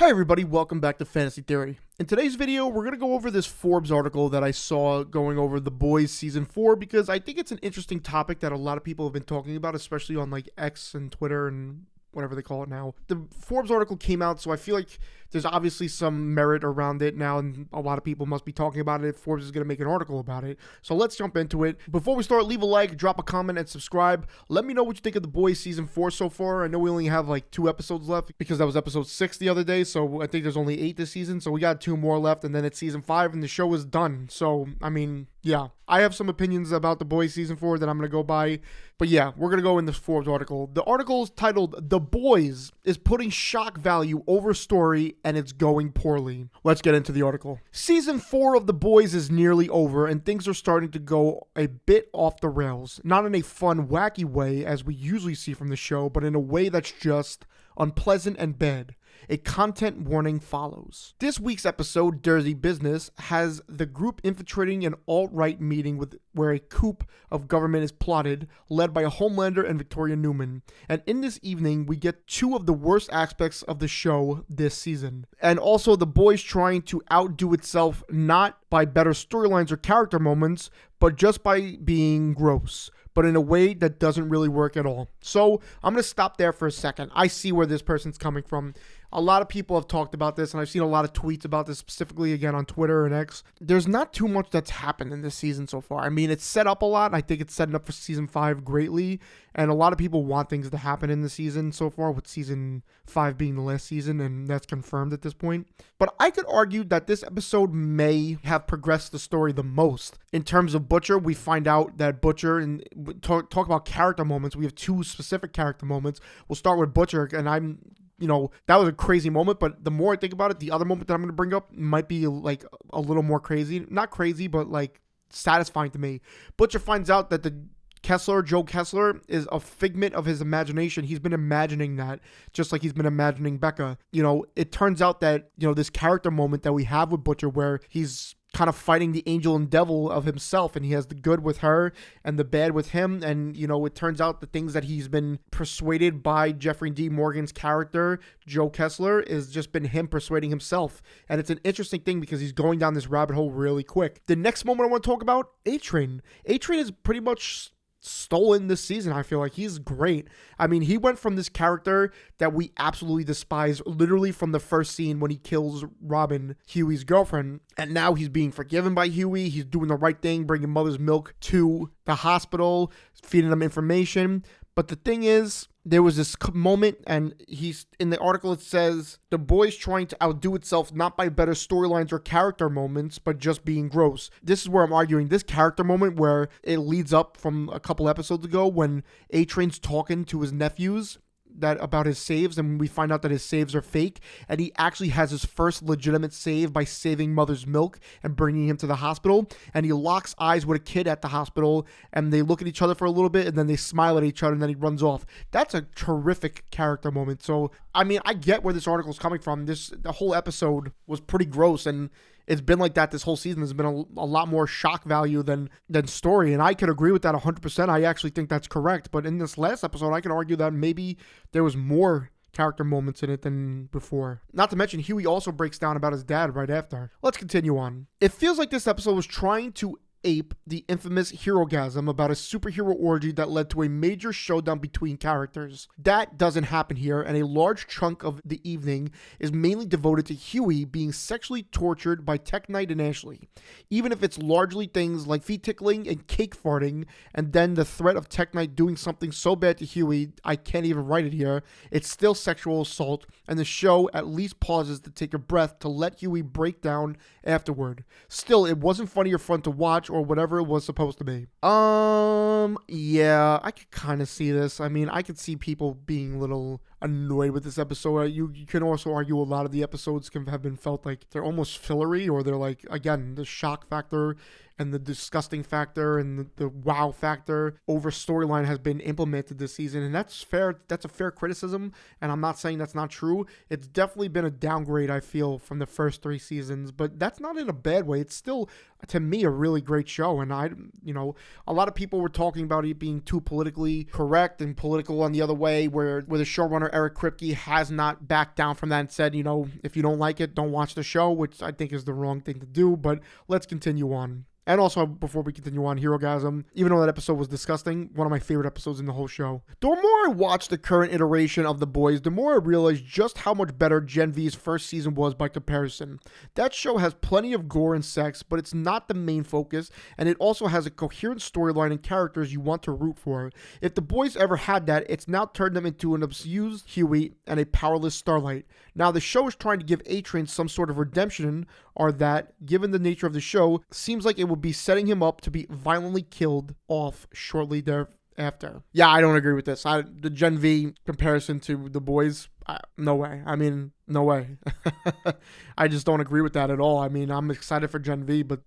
Hi everybody, welcome back to Fantasy Theory. In today's video, we're going to go over this Forbes article that I saw going over The Boys Season 4 because I think it's an interesting topic that a lot of people have been talking about, especially on like X and Twitter and whatever they call it now. The Forbes article came out, so I feel like there's obviously some merit around it now, and a lot of people must be talking about it. Forbes is going to make an article about it. So let's jump into it. Before we start, leave a like, drop a comment, and subscribe. Let me know what you think of The Boys Season 4 so far. I know we only have like 2 episodes left because that was episode 6 the other day, so I think there's only 8 this season. So we got 2 more left, and then it's season 5, and the show is done. So, I mean, yeah. I have some opinions about The Boys Season 4 that I'm going to go by. But yeah, we're going to go in this Forbes article. The article is titled, The Boys is Putting Shock Value Over Story and It's Going Poorly. Let's get into the article. Season 4 of The Boys is nearly over and things are starting to go a bit off the rails. Not in a fun, wacky way as we usually see from the show, but in a way that's just unpleasant and bad. A content warning follows. This week's episode, Dirty Business, has the group infiltrating an alt-right meeting where a coup of government is plotted, led by a Homelander and Victoria Newman. And in this evening, we get 2 of the worst aspects of the show this season. And also The Boys trying to outdo itself not by better storylines or character moments, but just by being gross, but in a way that doesn't really work at all. So I'm going to stop there for a second. I see where this person's coming from. A lot of people have talked about this, and I've seen a lot of tweets about this, specifically again on Twitter and X. There's not too much that's happened in this season so far. I mean, it's set up a lot. I think it's setting up for season 5 greatly, and a lot of people want things to happen in the season so far, with season 5 being the last season, and that's confirmed at this point. But I could argue that this episode may have progressed the story the most. In terms of Butcher, we find out that Butcher, and talk about character moments, we have 2 specific character moments. We'll start with Butcher, and that was a crazy moment, but the more I think about it, the other moment that I'm going to bring up might be like a little more crazy. Not crazy, but like satisfying to me. Butcher finds out that Joe Kessler, is a figment of his imagination. He's been imagining that, just like he's been imagining Becca. It turns out that, this character moment that we have with Butcher where he's kind of fighting the angel and devil of himself, and he has the good with her and the bad with him, and it turns out the things that he's been persuaded by Jeffrey D. Morgan's character, Joe Kessler, is just been him persuading himself. And it's an interesting thing because he's going down this rabbit hole really quick. The next moment I want to talk about, A-Train. A-Train is pretty much stolen this season. I feel like he's great. I mean, he went from this character that we absolutely despise literally from the first scene when he kills Robin, Huey's girlfriend, and now he's being forgiven by Huey. He's doing the right thing, bringing mother's milk to the hospital, feeding them information. But the thing is, there was this moment, and he's in the article, it says, The Boys trying to outdo itself not by better storylines or character moments, but just being gross. This is where I'm arguing this character moment where it leads up from a couple episodes ago when A-Train's talking to his nephews about his saves, and we find out that his saves are fake, and he actually has his first legitimate save by saving mother's milk and bringing him to the hospital, and he locks eyes with a kid at the hospital, and they look at each other for a little bit, and then they smile at each other, and then he runs off. That's a terrific character moment. So I mean, I get where this article is coming from. The whole episode was pretty gross, and it's been like that this whole season. There's been a lot more shock value than story, and I could agree with that 100%. I actually think that's correct. But in this last episode, I could argue that maybe there was more character moments in it than before. Not to mention, Huey also breaks down about his dad right after. Let's continue on. It feels like this episode was trying to ape the infamous Herogasm about a superhero orgy that led to a major showdown between characters. That doesn't happen here, and a large chunk of the evening is mainly devoted to Huey being sexually tortured by Tech Knight and Ashley. Even if it's largely things like feet tickling and cake farting, and then the threat of Tech Knight doing something so bad to Huey, I can't even write it here, it's still sexual assault, and the show at least pauses to take a breath to let Huey break down afterward. Still, it wasn't funny or fun to watch, or whatever it was supposed to be. Yeah, I could kind of see this. I mean, I could see people being a little annoyed with this episode. You can also argue a lot of the episodes have been felt like they're almost fillery, or they're like, again, the shock factor and the disgusting factor and the wow factor over storyline has been implemented this season, and that's fair. That's a fair criticism, and I'm not saying that's not true. It's definitely been a downgrade, I feel, from the first 3 seasons, but that's not in a bad way. It's still, to me, a really great show, and a lot of people were talking about it being too politically correct and political on the other way, where the showrunner Eric Kripke has not backed down from that and said, if you don't like it, don't watch the show, which I think is the wrong thing to do. But let's continue on. And also, before we continue on, Herogasm, even though that episode was disgusting, one of my favorite episodes in the whole show. The more I watch the current iteration of The Boys, the more I realize just how much better Gen V's first season was by comparison. That show has plenty of gore and sex, but it's not the main focus, and it also has a coherent storyline and characters you want to root for. If The Boys ever had that, it's now turned them into an abused Huey and a powerless Starlight. Now, the show is trying to give A-Train some sort of redemption, or that, given the nature of the show, seems like it would be setting him up to be violently killed off shortly thereafter. Yeah, I don't agree with this. The Gen V comparison to The Boys, no way. I mean, no way. I just don't agree with that at all. I mean, I'm excited for Gen V, but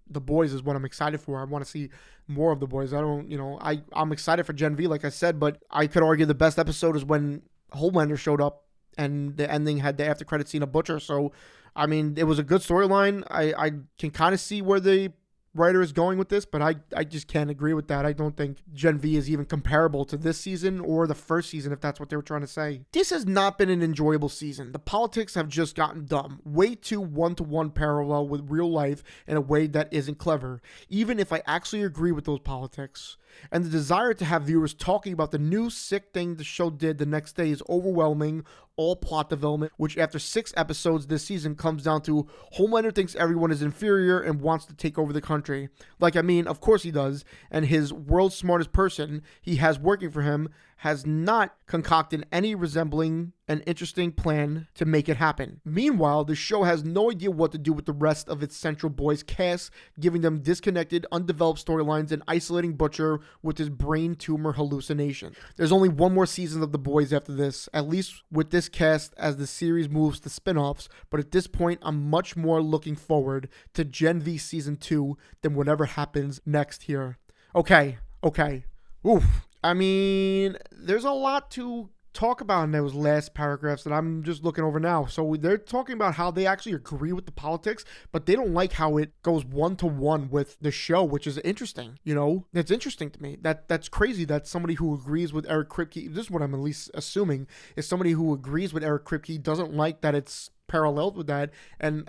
The Boys is what I'm excited for. I want to see more of The Boys. I'm excited for Gen V, like I said, but I could argue the best episode is when Homelander showed up and the ending had the after credit scene of Butcher. So, I mean, it was a good storyline. I can kind of see where the writer is going with this, but I just can't agree with that. I don't think Gen V is even comparable to this season or the first season, if that's what they were trying to say. This has not been an enjoyable season. The politics have just gotten dumb. Way too one-to-one parallel with real life in a way that isn't clever, even if I actually agree with those politics. And the desire to have viewers talking about the new sick thing the show did the next day is overwhelming all plot development, which after 6 episodes this season comes down to Homelander thinks everyone is inferior and wants to take over the country. Of course he does, and his world's smartest person he has working for him has not concocted any resembling an interesting plan to make it happen. Meanwhile, the show has no idea what to do with the rest of its Central Boys cast, giving them disconnected, undeveloped storylines and isolating Butcher with his brain tumor hallucination. There's only one more season of The Boys after this, at least with this cast as the series moves to spin-offs, but at this point, I'm much more looking forward to Gen V Season 2 than whatever happens next here. Okay. Oof. I mean, there's a lot to talk about in those last paragraphs that I'm just looking over now. So they're talking about how they actually agree with the politics, but they don't like how it goes one-to-one with the show, which is interesting. That's interesting to me. That's crazy that somebody who agrees with Eric Kripke, this is what I'm at least assuming, is somebody who agrees with Eric Kripke doesn't like that it's paralleled with that. And,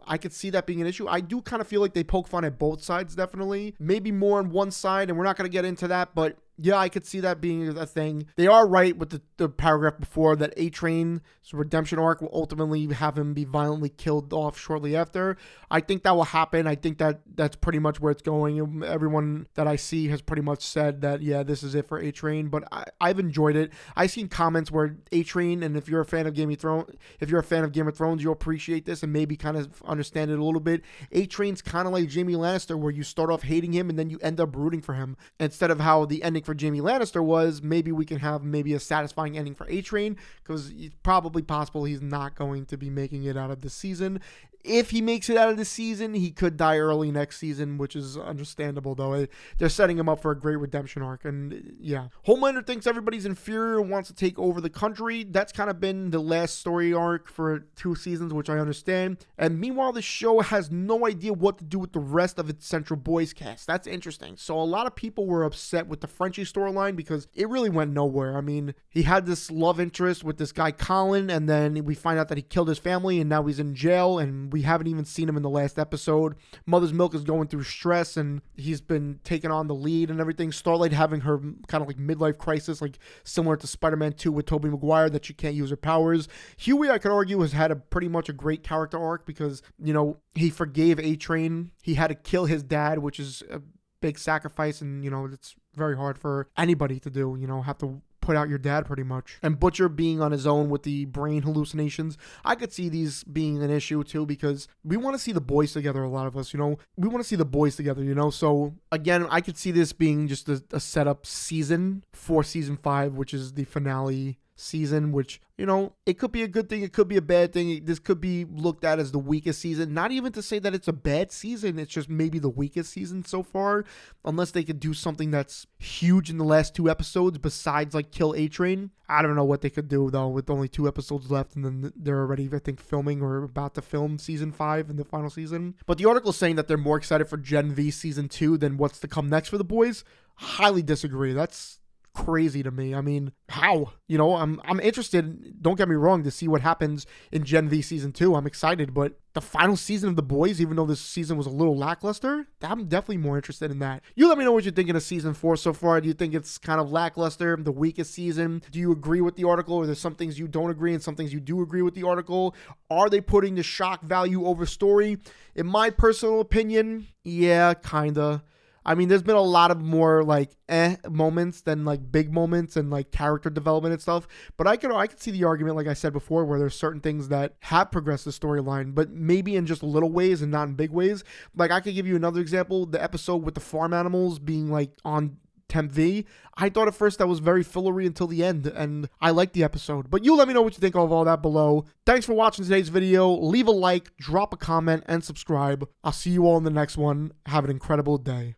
I could see that being an issue. I do kind of feel like they poke fun at both sides, definitely. Maybe more on one side, and we're not going to get into that, but yeah, I could see that being a thing. They are right with the paragraph before that A-Train's redemption arc will ultimately have him be violently killed off shortly after. I think that will happen. I think that's pretty much where it's going. Everyone that I see has pretty much said that, yeah, this is it for A-Train, but I've enjoyed it. I've seen comments where A-Train, and if you're a fan of Game of Thrones, you'll appreciate this and maybe kind of understand it a little bit. A-Train's kind of like Jaime Lannister, where you start off hating him and then you end up rooting for him. Instead of how the ending for Jaime Lannister was, maybe we can have a satisfying ending for A-Train, because it's probably possible he's not going to be making it out of the season. If he makes it out of the season, he could die early next season, which is understandable, though. They're setting him up for a great redemption arc, and yeah. Homelander thinks everybody's inferior and wants to take over the country. That's kind of been the last story arc for 2 seasons, which I understand. And meanwhile, the show has no idea what to do with the rest of its Central Boys cast. That's interesting. So a lot of people were upset with the Frenchie storyline because it really went nowhere. I mean, he had this love interest with this guy Colin, and then we find out that he killed his family, and now he's in jail, and we haven't even seen him in the last episode. Mother's Milk is going through stress, and he's been taking on the lead and everything. Starlight having her kind of like midlife crisis, like similar to Spider-Man 2 with Tobey Maguire, that she can't use her powers. Huey, I could argue, has had pretty much a great character arc because, he forgave A-Train. He had to kill his dad, which is a big sacrifice, and, it's very hard for anybody to do, have to put out your dad pretty much. And Butcher being on his own with the brain hallucinations, I could see these being an issue too, because we want to see the boys together, a lot of us, we want to see the boys together, so again, I could see this being just a setup season for season 5, which is the finale season, which, it could be a good thing, it could be a bad thing. This could be looked at as the weakest season. Not even to say that it's a bad season, it's just maybe the weakest season so far, unless they could do something that's huge in the last 2 episodes besides like kill A-Train. I don't know what they could do though with only 2 episodes left, and then they're already, I think, filming or about to film season 5 in the final season. But the article is saying that they're more excited for Gen V season 2 than what's to come next for the boys. Highly disagree. That's crazy to me. I mean, how? You know, I'm interested, don't get me wrong, to see what happens in Gen V Season 2. I'm excited, but the final season of The Boys, even though this season was a little lackluster, I'm definitely more interested in that. You let me know what you're thinking of Season 4 so far. Do you think it's kind of lackluster, the weakest season? Do you agree with the article, or there's some things you don't agree and some things you do agree with the article? Are they putting the shock value over story? In my personal opinion, yeah, kinda. I mean, there's been a lot of more like moments than like big moments and like character development and stuff. But I could see the argument, like I said before, where there's certain things that have progressed the storyline, but maybe in just little ways and not in big ways. Like I could give you another example: the episode with the farm animals being like on Temp V. I thought at first that was very fillery until the end, and I liked the episode. But you let me know what you think of all that below. Thanks for watching today's video. Leave a like, drop a comment, and subscribe. I'll see you all in the next one. Have an incredible day.